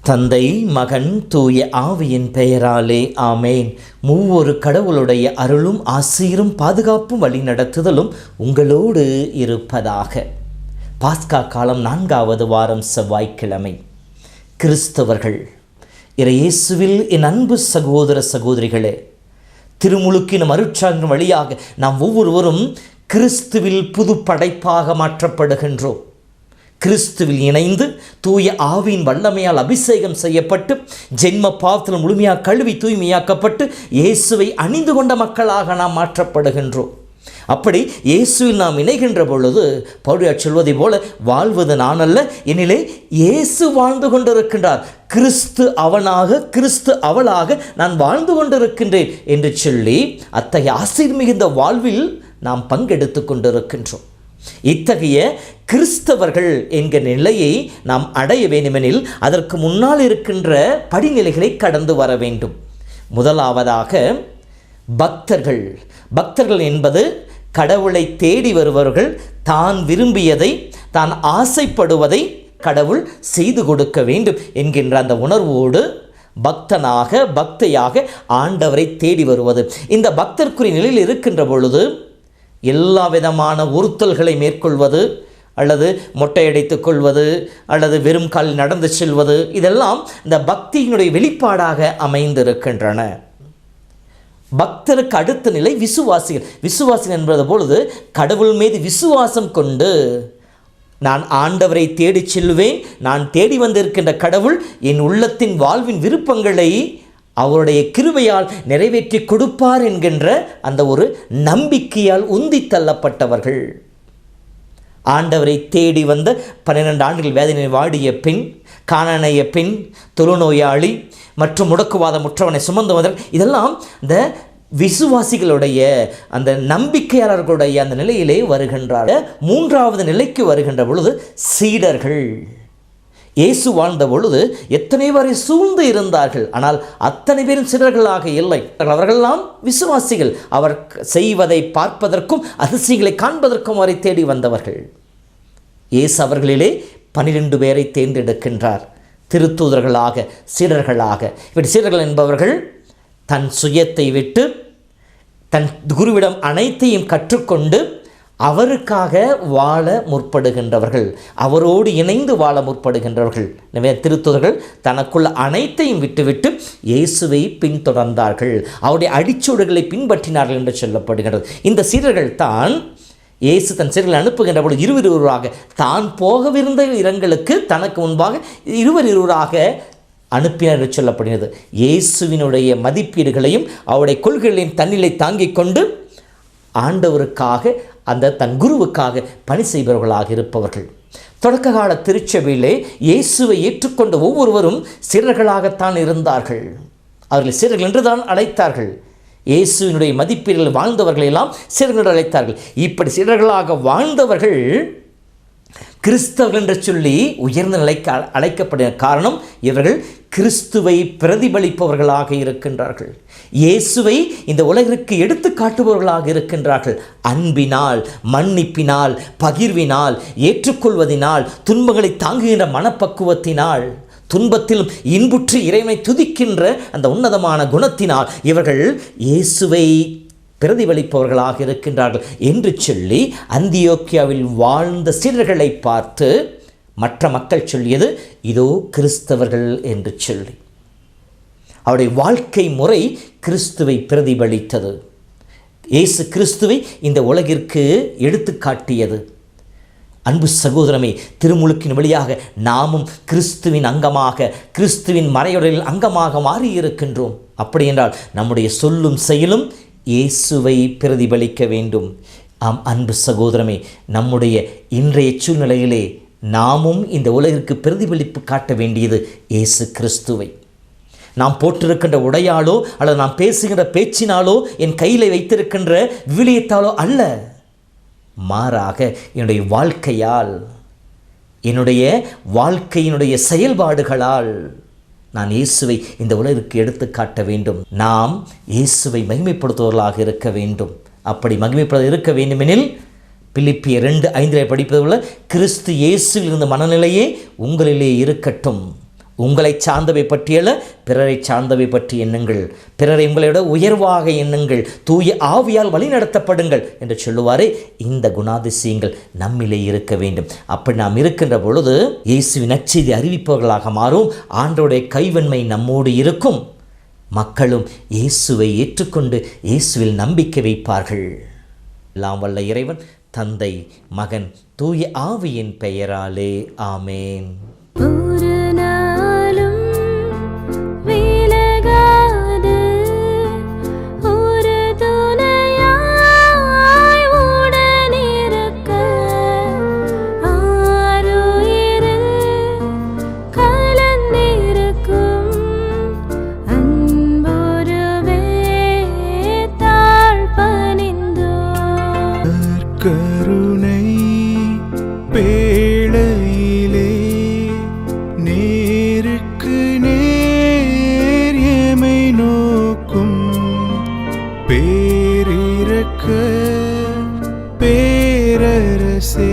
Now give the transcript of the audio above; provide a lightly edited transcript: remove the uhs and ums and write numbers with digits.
தந்தை, மகன், தூய ஆவியின் பெயராலே ஆமேன். மூவொரு கடவுளுடைய அருளும் ஆசீரும் பாதுகாப்பும் வழி நடத்துதலும் உங்களோடு இருப்பதாக. பாஸ்கா காலம் 4வது வாரம் செவ்வாய்க்கிழமை. கிறிஸ்தவர்கள் இயேசுவில் என் அன்பு சகோதர சகோதரிகளே, திருமுழுக்கின் அருட்சான்றின் வழியாக நாம் ஒவ்வொருவரும் கிறிஸ்துவில் புது படைப்பாக மாற்றப்படுகின்றோம். கிறிஸ்துவில் இணைந்து தூய ஆவியின் வல்லமையால் அபிஷேகம் செய்யப்பட்டு ஜென்ம பாவத்தில் முழுமையாக கழுவி தூய்மையாக்கப்பட்டு இயேசுவை அணிந்து கொண்ட மக்களாக நாம் மாற்றப்படுகின்றோம். அப்படி இயேசுவில் நாம் இணைகின்ற பொழுது பவுல் சொல்வதை போல, வாழ்வது நான் அல்ல, என்னிலே இயேசு வாழ்ந்து கொண்டிருக்கின்றார், கிறிஸ்து அவனாக கிறிஸ்து அவளாக நான் வாழ்ந்து கொண்டிருக்கின்றேன் என்று சொல்லி அத்தகைய ஆசீர் மிகுந்த வாழ்வில் நாம் பங்கெடுத்து கொண்டிருக்கின்றோம். இத்தகைய கிறிஸ்தவர்கள் என்கிற நிலையை நாம் அடைய வேண்டுமெனில் அதற்கு முன்னால் இருக்கின்ற படிநிலைகளை கடந்து வர வேண்டும். முதலாவதாக பக்தர்கள் என்பது கடவுளை தேடி வருபவர்கள், தான் விரும்பியதை தான் ஆசைப்படுவதை கடவுள் செய்து கொடுக்க வேண்டும் என்கின்ற அந்த உணர்வோடு பக்தையாக ஆண்டவரை தேடி வருவது. இந்த பக்தர்க்குரிய நிலையில் இருக்கின்ற பொழுது எல்லா விதமான உறுத்தல்களை மேற்கொள்வது, அல்லது மொட்டையடித்துக் கொள்வது, அல்லது வெறும் கால் நடந்து செல்வது, இதெல்லாம் இந்த பக்தியினுடைய வெளிப்பாடாக அமைந்திருக்கின்றன. பக்தருக்கு அடுத்த நிலை விசுவாசிகள் என்பது பொழுது கடவுள் மீது விசுவாசம் கொண்டு நான் ஆண்டவரை தேடி செல்வேன், நான் தேடி வந்திருக்கின்ற கடவுள் என் உள்ளத்தின் வாழ்வின் விருப்பங்களை அவருடைய கிருபையால் நிறைவேற்றி கொடுப்பார் என்கின்ற அந்த ஒரு நம்பிக்கையால் உந்தி தள்ளப்பட்டவர்கள். ஆண்டவரை தேடி வந்த 12 ஆண்டுகள் வேதனை வாடிய பெண், காணானிய பெண், தொழுநோயாளி மற்றும் முடக்குவாதமுற்றவனை சுமந்து வந்தவர், இதெல்லாம் இந்த விசுவாசிகளுடைய அந்த நம்பிக்கையாளர்களுடைய அந்த நிலையிலே வருகின்றார். 3வது நிலைக்கு வருகின்ற பொழுது சீடர்கள். இயேசு வாழ்ந்த பொழுது எத்தனை பேரை சூழ்ந்து இருந்தார்கள், ஆனால் அத்தனை பேரும் சீடர்களாக இல்லை. அவர்களெல்லாம் விசுவாசிகள், அவர் செய்வதை பார்ப்பதற்கும் அதிசயங்களை காண்பதற்கும் அவரை தேடி வந்தவர்கள். இயேசு அவர்களிலே 12 பேரை தேர்ந்தெடுக்கின்றார் திருத்தூதர்களாக, சீடர்களாக. இப்படி சீடர்கள் என்பவர்கள் தன் சுயத்தை விட்டு தன் குருவிடம் அனைத்தையும் கற்றுக்கொண்டு அவருக்காக வாழ முற்படுகின்றவர்கள், அவரோடு இணைந்து வாழ முற்படுகின்றவர்கள். எனவே திருத்தூதர்கள் தனக்குள்ள அனைத்தையும் விட்டுவிட்டு இயேசுவை பின்தொடர்ந்தார்கள், அவருடைய அடிச்சோடுகளை பின்பற்றினார்கள் என்று சொல்லப்படுகிறது. இந்த சீடர்கள் தான் இயேசு தன் சீடர்களை அனுப்புகின்ற பொழுது 20 தான் போகவிருந்த இடங்களுக்கு தனக்கு முன்பாக 20 அனுப்பினார் என்று சொல்லப்படுகிறது. இயேசுவினுடைய மதிப்பீடுகளையும் அவருடைய கொள்கைகளையும் தன்னிலை தாங்கிக் கொண்டு ஆண்டவருக்காக அந்த தன் குருவுக்காக பணி செய்பவர்களாக இருப்பவர்கள். தொடக்க கால திருச்சபையிலே இயேசுவை ஏற்றுக்கொண்ட ஒவ்வொருவரும் சீடர்களாகத்தான் இருந்தார்கள். அவர்கள் சீடர்கள் என்றுதான் அழைத்தார்கள். இயேசுவினுடைய மதிப்பீடுகள் வாழ்ந்தவர்களெல்லாம் சீடர்கள் அழைத்தார்கள். இப்படி சீடர்களாக வாழ்ந்தவர்கள் கிறிஸ்தவர்கள் என்று சொல்லி உயர்ந்த நிலைக்கு அழைக்கப்பட்ட காரணம், இவர்கள் கிறிஸ்துவை பிரதிபலிப்பவர்களாக இருக்கின்றார்கள். இயேசுவை இந்த உலகிற்கு எடுத்து காட்டுபவர்களாக இருக்கின்றார்கள். அன்பினால், மன்னிப்பினால், பகிர்வினால், ஏற்றுக்கொள்வதினால், துன்பங்களை தாங்குகின்ற மனப்பக்குவத்தினால், துன்பத்திலும் இன்புற்று இறைவனை துதிக்கின்ற அந்த உன்னதமான குணத்தினால் இவர்கள் இயேசுவை பிரதிபலிப்பவர்களாக இருக்கின்றார்கள் என்று சொல்லி அந்தியோக்கியாவில் வாழ்ந்த சீடர்களை பார்த்து மற்ற மக்கள் சொல்லியது, இதோ கிறிஸ்தவர்கள் என்று சொல்லி. அவருடைய வாழ்க்கை முறை கிறிஸ்துவை பிரதிபலித்தது. இயேசு கிறிஸ்துவை இந்த உலகிற்கு எடுத்து காட்டியது. அன்பு சகோதரமே, திருமுழுக்கின் வழியாக நாமும் கிறிஸ்துவின் அங்கமாக, கிறிஸ்துவின் மறையுடலில் அங்கமாக மாறியிருக்கின்றோம். அப்படி என்றால் நம்முடைய சொல்லும் செயலும் இயேசுவை பிரதிபலிக்க வேண்டும். ஆம் அன்பு சகோதரமே, நம்முடைய இன்றைய சூழ்நிலையிலே நாமும் இந்த உலகிற்கு பிரதிபலிப்பு காட்ட வேண்டியது இயேசு கிறிஸ்துவை. நாம் போட்டிருக்கின்ற உடையாலோ அல்லது நாம் பேசுகின்ற பேச்சினாலோ என் கையில் வைத்திருக்கின்ற விவிலியத்தாலோ அல்ல, மாறாக என்னுடைய வாழ்க்கையால், என்னுடைய வாழ்க்கையினுடைய செயல்பாடுகளால் நான் இயேசுவை இந்த உலகிற்கு எடுத்து காட்ட வேண்டும். நாம் இயேசுவை மகிமைப்படுத்துவர்களாக இருக்க வேண்டும். அப்படி மகிமைப்படுத்த இருக்க வேண்டுமெனில் பிலிப்பியர் 2:5 படிப்பது போல கிறிஸ்து இயேசுவில் இருந்த மனநிலையே உங்களிலே இருக்கட்டும். உங்களை சார்ந்தவை பற்றியல்ல, பிறரை சார்ந்தவை பற்றி எண்ணுங்கள். பிறரை உங்களோட உயர்வாக எண்ணுங்கள். தூய ஆவியால் வழி நடத்தப்படுங்கள் என்று சொல்லுவாரே, இந்த குணாதிசயங்கள் நம்மிலே இருக்க வேண்டும். அப்படி நாம் இருக்கின்ற பொழுது இயேசுவின் நற்செய்தி அறிவிப்பவர்களாக மாறும். ஆண்டவருடைய கைவன்மை நம்மோடு இருக்கும். மக்களும் இயேசுவை ஏற்றுக்கொண்டு இயேசுவில் நம்பிக்கை வைப்பார்கள். எல்லாம் வல்ல இறைவன் தந்தை, மகன், தூய ஆவியின் பெயராலே ஆமேன். கருணை பேழையிலே நேருக்கு நேர் எமை நோக்கும் பேரிரக்க பேரரசே